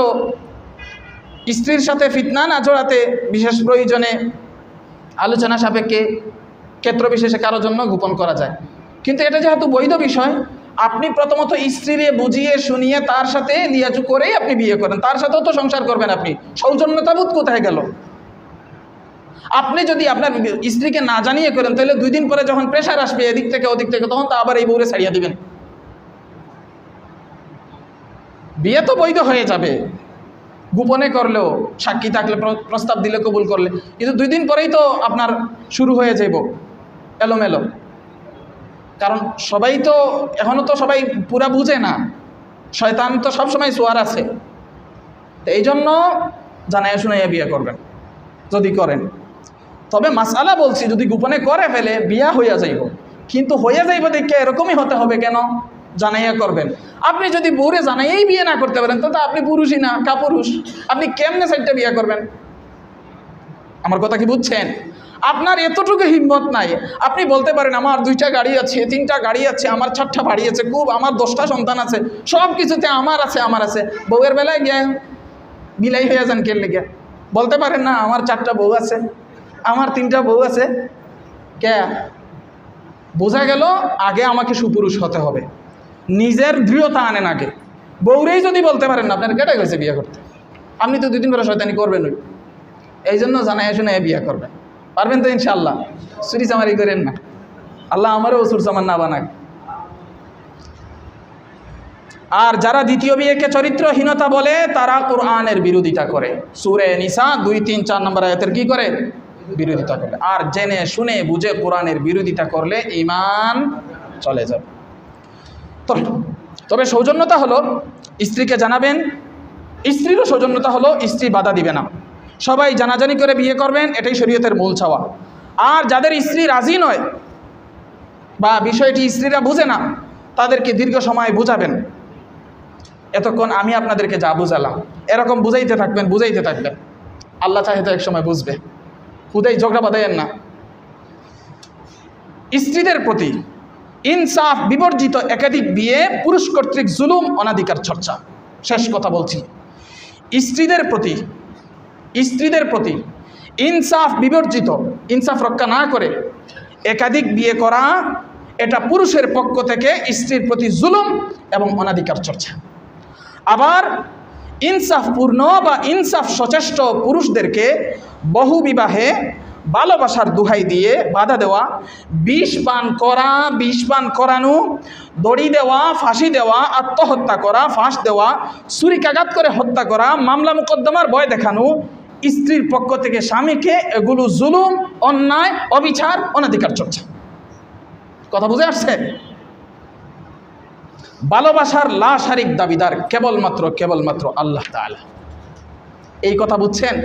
স্ত্রীর সাথে ফিতনা না জড়াতে বিশেষ প্রয়োজনে আলোচনা সাপেক্ষে ক্ষেত্র বিশেষে কারোর জন্য গোপন করা যায়। কিন্তু এটা যেহেতু বৈধ বিষয়, আপনি প্রথমত স্ত্রীরে বুঝিয়ে শুনিয়ে তার সাথে লিয়াজু করেই আপনি বিয়ে করেন, তার সাথেও তো সংসার করবেন। আপনি সৌজন্যতাবোধ কোথায় গেল? আপনি যদি আপনার স্ত্রীকে না জানিয়ে করেন তাহলে 2 দিন পরে যখন প্রেশার আসবে এদিক থেকে ওদিক থেকে, তখন তো আবার এই বউরে ছাড়িয়ে দিবেন। বিয়ে তো বৈধ হয়ে যাবে গোপনে করলেও, সাক্ষী থাকলে, প্রস্তাব দিলে, কবুল করলে, কিন্তু 2 দিন পরেই তো আপনার শুরু হয়ে যাব এলোমেলো। কারণ সবাই তো এখনও তো সবাই পুরা বুঝে না, শয়তান তো সবসময় সোয়ার আছে। তো এই জন্য জানাইয়া শুনাইয়া বিয়ে করবেন যদি করেন। তবে মাসআলা বলছি, যদি গোপনে করে ফেলে বিয়া হইয়া যাইব, কিন্তু হইয়া যাইব দেখে এরকমই হতে হবে কেন? জানাইয়া করবেন। আপনি যদি বউরে জানাইয়াই বিয়ে না করতে পারেন তো আপনি পুরুষই না, কাপুরুষ। আপনি কেমনে 4টা বিয়ে করবেন? আমার কথা কি বুঝছেন? আপনার এতটুকু হিম্মত নাই। আপনি বলতে পারেন আমার 2টা গাড়ি আছে, 3টা গাড়ি আছে, আমার 4টা বাড়ি আছে, খুব আমার 10টা সন্তান আছে, সব কিছুতে আমার আছে। বউয়ের বেলায় গিয়ে বিলাই হয়ে যান কে লেগে? বলতে পারেন না আমার 4টা বউ আছে, আমার 3টা বউ আছে। কে? বোঝা গেল আগে আমাকে সুপুরুষ হতে হবে, নিজের দৃঢ়তা আনেন আগে। বউরেই যদি বলতে পারেন না, আপনার কেটে গেছে বিয়ে করতে, আপনি তো 2 দিন পরে শয়তানি করবেন। এই জন্য জানাই শুনে বিয়ে করবেন। পারবেন তো ইনশাআল্লাহ? চুরি চামারি করেন না, আল্লাহ আমারও চুর চামার না বানাক। আর যারা দ্বিতীয় বিয়েকে চরিত্রহীনতা বলে তারা কোরআনের বিরোধিতা করে। সূরা নিসা 2, 3, 4 নম্বর আয়াতের কি করে? বিরোধিতা করে। আর জেনে শুনে বুঝে কোরআনের বিরোধিতা করলে ঈমান চলে যাবে। তবে সৌজন্যতা হলো স্ত্রীকে জানাবেন, স্ত্রীরও সৌজন্যতা হলো স্ত্রী বাধা দিবে না। সবাই জানাজানি করে বিয়ে করবেন, এটাই শরীয়তের মূল চাওয়া। আর যাদের স্ত্রী রাজি নয় বা বিষয়টি স্ত্রীরা বুঝে না, তাদেরকে দীর্ঘ সময় বুঝাবেন। এতক্ষণ আমি আপনাদেরকে যা বুঝালাম এরকম বুঝাইতে থাকবেন, আল্লাহ চাহে তো এক সময় বুঝবে। হুদাই ঝগড়া বাঁধাইয়েন না। স্ত্রীদের প্রতি ইনসাফ বিবর্জিত একাধিক বিয়ে, পুরুষ কর্তৃক জুলুম, অনাধিকার চর্চা। শেষ কথা বলছি, স্ত্রীদের প্রতি ইনসাফ বিবর্জিত, ইনসাফ রক্ষা না করে একাধিক বিয়ে করা, এটা পুরুষের পক্ষ থেকে স্ত্রীর প্রতি জুলুম এবং অনাধিকার চর্চা। আবার ইনসাফপূর্ণ বা ইনসাফ সচেষ্ট পুরুষদেরকে বহু বিবাহে ভালোবাসার দোহাই দিয়ে বাধা দেওয়া, বিষ পান করানো, দড়ি দেওয়া, ফাঁসি দেওয়া, আত্মহত্যা করা, ফাঁস দেওয়া, ছুরিকাঘাত করে হত্যা করা, মামলা মোকদ্দমার ভয় দেখানো স্ত্রীর পক্ষ থেকে স্বামীকে, এগুলো জুলুম, অন্যায়, অবিচার, অনাধিকার চর্চা। কথা বুঝে আসছে? ভালোবাসার লাশারিক দাবিদার কেবলমাত্র আল্লাহ তাআলা। এই কথা বুঝছেন?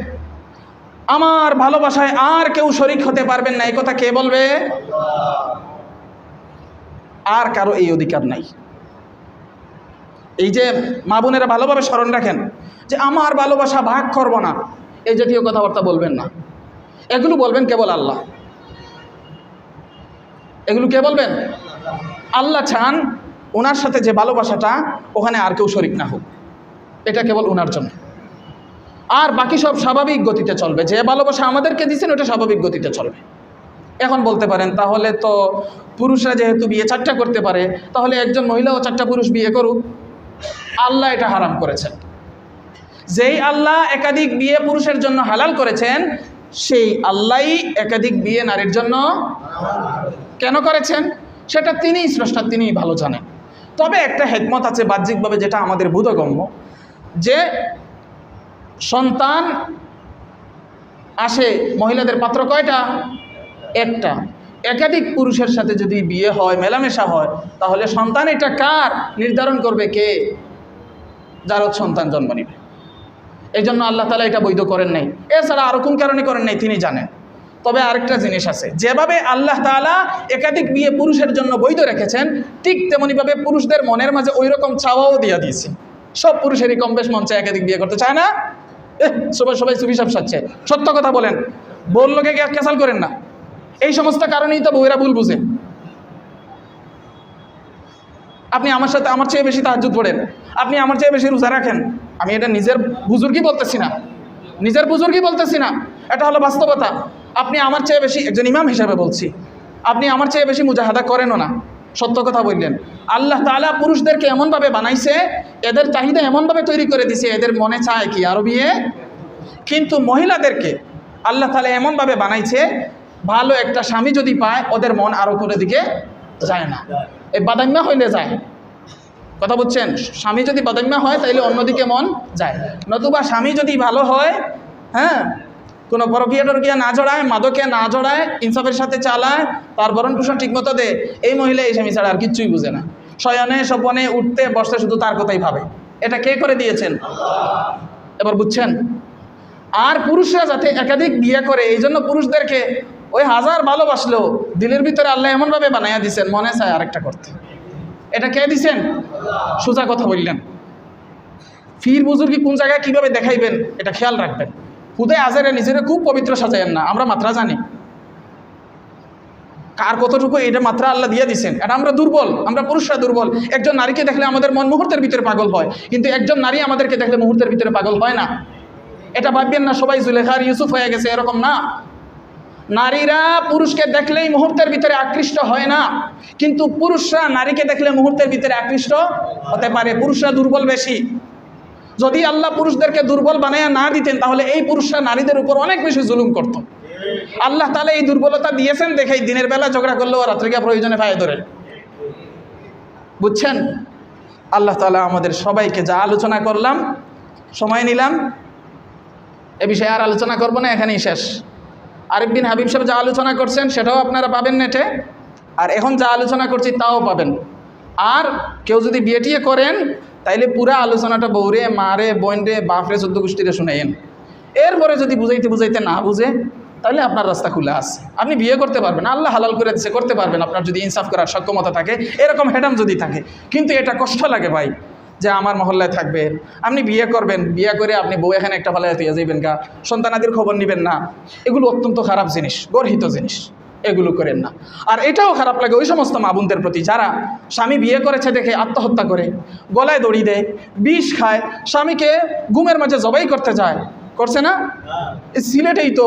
আমার ভালোবাসায় আর কেউ শরীক হতে পারবেন না, এই কথা কে বলবে? আর কারো এই অধিকার নাই। এই যে মা বোনেরা ভালোভাবে স্মরণ রাখেন যে আমার ভালোবাসা ভাগ করব না, এই জাতীয় কথাবার্তা বলবেন না। এগুলো বলবেন কেবল আল্লাহ। এগুলো কে বলবেন? আল্লাহ চান ওনার সাথে যে ভালোবাসাটা, ওখানে আর কেউ শরীক না হোক, এটা কেবল ওনার জন্য। আর বাকি সব স্বাভাবিক গতিতে চলবে। যে ভালোবাসা আমাদেরকে দিচ্ছেন ওটা স্বাভাবিক গতিতে চলবে। এখন বলতে পারেন তাহলে তো পুরুষরা যেহেতু বিয়ে 4টা করতে পারে, তাহলে একজন মহিলাও 4টা পুরুষ বিয়ে করুক। আল্লাহ এটা হারাম করেছেন। যেই আল্লাহ একাধিক বিয়ে পুরুষের জন্য হালাল করেছেন, সেই আল্লাহই একাধিক বিয়ে নারীর জন্য কেন করেছেন সেটা তিনিই স্রষ্টা, তিনিই ভালো জানেন। তবে একটা হিকমত আছে বাহ্যিকভাবে, যেটা আমাদের বোধগম্য, যে সন্তান আসে মহিলাদের পাত্র কয়টা? একটা। একাধিক পুরুষের সাথে যদি বিয়ে হয়, মেলামেশা হয়, তাহলে সন্তান এটা কার নির্ধারণ করবে কে? যার সন্তান জন্ম নেবে। এই জন্য আল্লাহ তাআলা এটা বৈধ করেন নাই। এছাড়া আর কোন কারণে করেন নাই তিনি জানেন। তবে আরেকটা জিনিস আছে, যেভাবে আল্লাহ তাআলা একাধিক বিয়ে পুরুষের জন্য বৈধ রেখেছেন, ঠিক তেমনিভাবে পুরুষদের মনের মাঝে ওই রকম চাওয়াও দিয়ে দিয়েছেন। সব পুরুষেরই কম বেশ মন চায় একাধিক বিয়ে করতে চায় না? সবাই সবাই চুপি সাপ সাচ্ছে, সত্য কথা বলেন, বললোকে ক্যাসাল করেন না। এই সমস্ত কারণেই তো বউয়েরা ভুল বুঝে। আপনি আমার সাথে আমার চেয়ে বেশি তাহাজ্জুদ পড়েন, আপনি আমার চেয়ে বেশি রোজা রাখেন, আমি এটা নিজের বুজুর্গি বলতেছি না, নিজের বুজুর্গি বলতেছি না, এটা হলো বাস্তবতা। আপনি আমার চেয়ে বেশি, একজন ইমাম হিসাবে বলছি, আপনি আমার চেয়ে বেশি মুজাহাদা করেনও না, সত্য কথা বললেন। আল্লাহ তাআলা পুরুষদেরকে এমনভাবে বানাইছে, এদের চাহিদা এমনভাবে তৈরি করে দিছে, এদের মনে চায় কি আরো বিয়ে। কিন্তু মহিলাদেরকে আল্লাহ তাআলা এমনভাবে বানাইছে, ভালো একটা স্বামী যদি পায় ওদের মন আরো কোনো দিকে যায় না, এই বাদাম্যা হইলে যায়। কথা বুঝছেন? স্বামী যদি বাদাম্যা হয় তাইলে অন্যদিকে মন যায়, নতুবা স্বামী যদি ভালো হয়, হ্যাঁ, কোনো পরকীয়া টরকিয়া না জড়ায়, মাদকে না জড়ায়, ইনসাফের সাথে চালায়, তার ভরণ পোষণ ঠিক মতো দেয়, এই মহিলা এই স্বামী ছাড়া আর কিচ্ছুই বুঝে না। শয়নে স্বপনে উঠতে বসতে শুধু তার কথাই ভাবে। এটা কে করে দিয়েছেন? এবার বুঝছেন? আর পুরুষরা যাতে একাধিক বিয়ে করে, এই জন্য পুরুষদেরকে ওই হাজার ভালোবাসলেও দিলের ভিতরে আল্লাহ এমনভাবে বানাইয়া দিচ্ছেন, মনে চায় আরেকটা করতে। এটা কে দিছেন? সোজা কথা বললেন। ফির বুজুর্গি কোন জায়গায় কিভাবে দেখাইবেন এটা খেয়াল রাখবেন। খুদে আজেরে নিজেরা খুব পবিত্র সাজায়েন না, আমরা মাত্রা জানি কার কতটুকু, এটা মাত্রা আল্লাহ দিয়ে দিছেন। এটা আমরা দুর্বল, আমরা পুরুষরা দুর্বল। একজন নারীকে দেখলে আমাদের মন মুহূর্তের ভিতরে পাগল হয়, কিন্তু একজন নারী আমাদেরকে দেখলে মুহূর্তের ভিতরে পাগল হয় না। এটা ভাববেন না সবাই জুলেখা আর ইউসুফ হয়ে গেছে, এরকম না। নারীরা পুরুষকে দেখলেই মুহূর্তের ভিতরে আকৃষ্ট হয় না, কিন্তু পুরুষরা নারীকে দেখলে মুহূর্তের ভিতরে আকৃষ্ট হতে পারে। পুরুষরা দুর্বল বেশি। যদি আল্লাহ পুরুষদেরকে দুর্বল বানায়া না দিতেন তাহলে এই পুরুষরা নারীদের উপর অনেক বেশি জুলুম করত। আল্লাহ তাআলা এই দুর্বলতা দিয়েছেন দেখেই দিনের বেলা ঝগড়া করলেও রাত্রিকে প্রয়োজনে পায়ে ধরে। বুঝছেন? আল্লাহ তাআলা আমাদের সবাইকে, যা আলোচনা করলাম, সময় নিলাম, এ বিষয়ে আর আলোচনা করবো না, এখানেই শেষ। আরিফ বিন হাবিব সাহেব যা আলোচনা করছেন সেটাও আপনারা পাবেন নেটে, আর এখন যা আলোচনা করছি তাও পাবেন। আর কেউ যদি বিয়ে টিয়ে করেন তাইলে পুরা আলোচনাটা বউরে, মারে, বোনরে, বাপরে, 14 গোষ্ঠীরে শুনাইয়েন। এরপরে যদি বুঝাইতে বুঝাইতে না বুঝে তাহলে আপনার রাস্তা খোলা আছে, আপনি বিয়ে করতে পারবেন, আল্লাহ হালাল করে দিচ্ছে, করতে পারবেন আপনার যদি ইনসাফ করার সক্ষমতা থাকে, এরকম হেডাম যদি থাকে। কিন্তু এটা কষ্ট লাগে ভাই, যে আমার মহল্লায় থাকবে, আপনি বিয়ে করবেন, বিয়ে করে আপনি বউ এখানে একটা ফালায় দিয়ে যাইবেন গা, সন্তানাদির খবর নেবেন না, এগুলো অত্যন্ত খারাপ জিনিস, গর্হিত জিনিস, এগুলো করেন না। আর এটাও খারাপ লাগে ওই সমস্ত মা বোনদের প্রতি যারা স্বামী বিয়ে করেছে দেখে আত্মহত্যা করে, গলায় দড়ি দেয়, বিষ খায়, স্বামীকে ঘুমের মাঝে জবাই করতে যায়, করছে না? সিলেটেই তো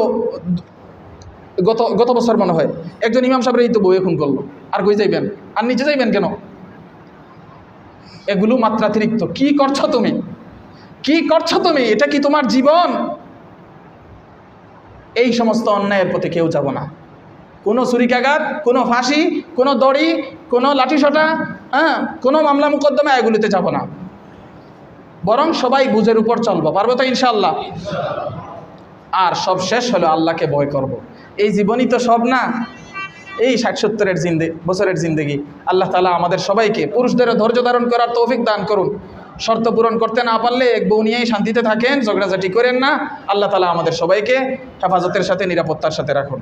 গত বছর মনে হয় একজন ইমাম সাহেবের এই তো বউয়ে খুন করলো। আর কই যাইবেন? আর নিচে যাইবেন কেন? এগুলো মাত্রাতিরিক্ত। কি করছো তুমি? কি করছো তুমি? এটা কি তোমার জীবন? এই সমস্ত অন্যায়ের প্রতি কেউ যাব না। কোনো ছুরিকাঘাত, কোনো ফাঁসি, কোনো দড়ি, কোনো লাঠিসোঁটা, হ্যাঁ, কোনো মামলা মোকদ্দমা, এগুলিতে যাব না। বরং সবাই বুঝের উপর চলবো, পারবো তো ইনশাআল্লাহ। আর সব শেষ হলো আল্লাহকে ভয় করব। এই জীবনই তো সব না, এই 60-70 বছরের জিন্দেগি। আল্লাহ তাআলা আমাদের সবাইকে, পুরুষদেরও ধৈর্য ধারণ করার তৌফিক দান করুন। শর্ত পূরণ করতে না পারলে এক বউ নিয়েই শান্তিতে থাকেন, ঝগড়াঝাটি করেন না। আল্লাহ তাআলা আমাদের সবাইকে হেফাজতের সাথে, নিরাপত্তার সাথে রাখুন।